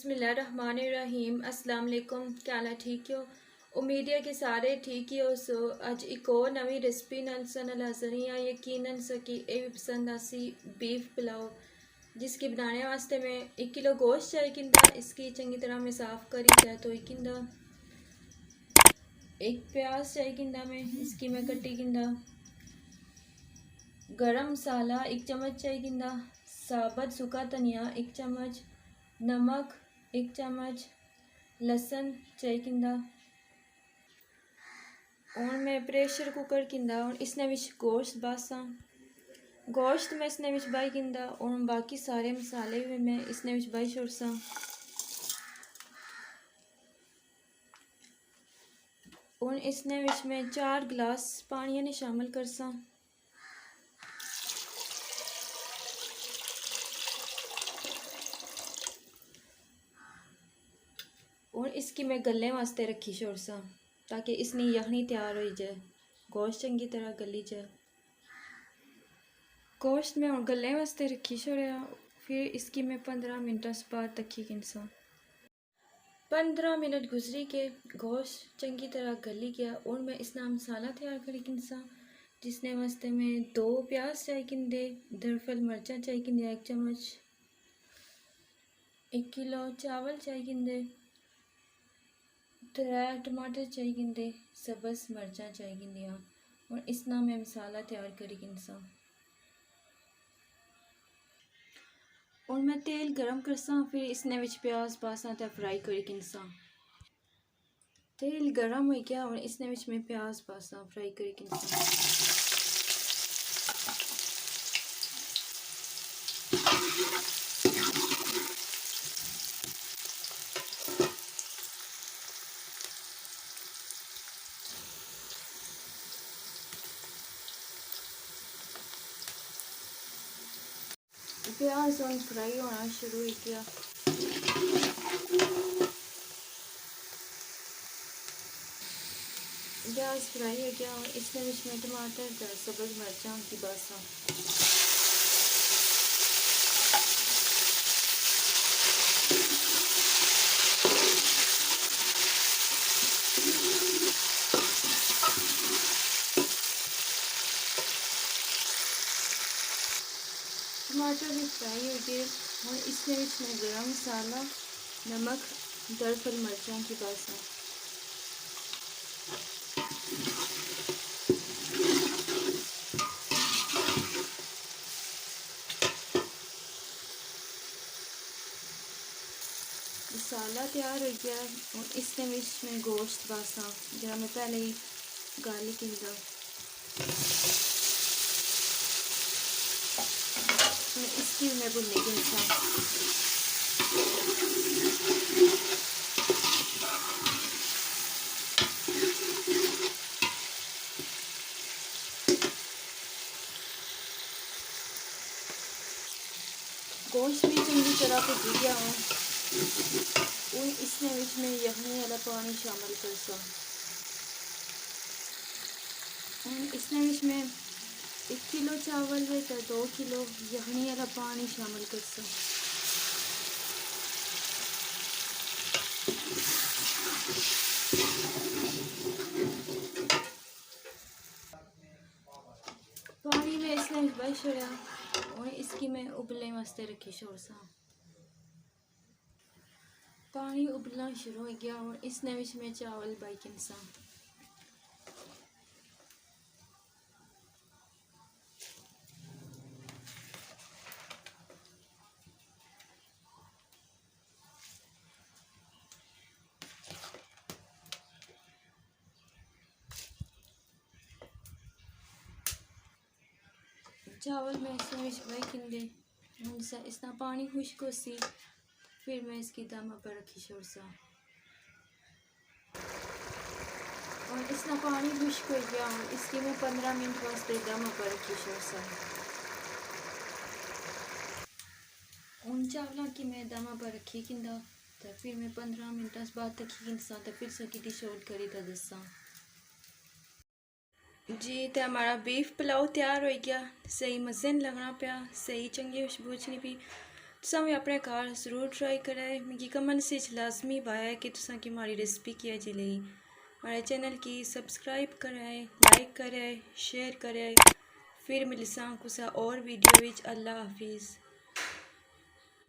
बिस्मिल्लाहिर्रहमानिर्रहीम। अस्सलाम वालेकुम। क्या हाल है? ठीक हो? उम्मीद है कि सारे ठीक ही हो। सो अज एक और नवी रेसिपी नाल हाज़र ही हाँ। यकीनन सकी ये भी पसंद आसी बीफ पुलाव, जिसकी बनाने वास्ते मैं 1 किलो गोश्त चाहिए किंदा। इसकी चंगी तरह मैं साफ़ करी जाए तो किंदा 1 प्याज चाहिए किंदा मैं इसकी मैं कट्टी किंदा। गरम मसाला 1 चम्मच चाहिए किंदा। साबुत सूखा धनिया 1 चम्मच। नमक 1 चम्मच। लसन चाहिए किंदा। और मैं प्रेशर कुकर किंदा और इसने विच गोश्त बासा। गोश्त मैं इसने विच बाई किंदा और बाकी सारे मसाले भी मैं इसने विच बाई छोड़सा। और इसने विच मैं 4 गिलास पानी ने शामिल करसा। और इसकी मैं गलने वास्ते रखी छोड़सा ताकि इसनी यखनी तैयार हो जाए, गोश्त चंगी तरह गली जाए। गोश्त में और गलने वास्ते रखी छोड़िया। फिर इसकी मैं 15 मिनट बाद तकी किनसा। 15 मिनट गुजरी के गोश्त चंगी तरह गली गया और मैं इसना मसाला तैयार करी किनसा, जिसने वास्ते मैं 2 प्याज चाहिए किंदे, दरफल मिर्चा चाहिए किंदे 1 चम्मच, 1 किलो चावल चाहिए किंदे, 3 टमाटर चाहिए किंदे, सब्ज़ मिर्चा चाहिए किंदियाँ। और इसना मैं मसाला तैयार करी किनसा। और मैं तेल गरम करसा। फिर इसने विच प्याज पासा तो फ्राई करी किनसा। तेल गरम हो गया और इसने विच मैं प्याज पासा फ्राई करी किनसा। प्याज और फ्राई होना शुरू हो गया। प्याज फ्राई हो गया और इसमें विच में टमाटर सब्ज़ मिर्चा की बासा। टमाटर भी फ्राई हो गए और इसमें मैं गरम मसाला, नमक, दरफल मिर्चा की बासा। मसाला तैयार हो गया और इसने मैं गोश्त बासा जहाँ मैं पहले ही गाली किंदा। इसकी मैं भुनने की गोश्त भी चंगी तरह भुज गया हूँ और इसने मैं यखनी वाला पानी शामिल करसा। और इसने मैं 1 किलो चावल है तो 2 किलो यखनी वाला पानी शामिल करसा। पानी में इसने बह छोड़ा और इसकी मैं उबलने वास्ते रखी छोड़सा। पानी उबलना शुरू हो गया और इसने मैं चावल बाई किनसा। चावल में इसने बाई किंदे इसना पानी खुश्क हो सी। फिर मैं इसकी दम पर रखी छोड़सा और इसना पानी खुश्क हो गया और इसकी मैं 15 मिनट वास्ते दम पर रखी छोड़सा। उन चावलों की मैं दम पर रखी किंदा तो फिर मैं 15 मिनट बाद तक किनसा तो फिर सकी डिश आउट करी तो दसा जी। तो हमारा बीफ पुलाव तैयार हो गया। सही मज़े लगना पाया, सही चंगी खुशबू नहीं पी। तुसां भी अपने घर जरूर ट्राई कराए। मिगी कमेंट से लाजमी पाया कि तुसां की हमारी रेसिपी किया चली। हमारे चैनल की सब्सक्राइब कराए, लाइक कराए, शेयर कराए। फिर मिलसां कुसा और वीडियो विच। अल्लाह हाफिज़।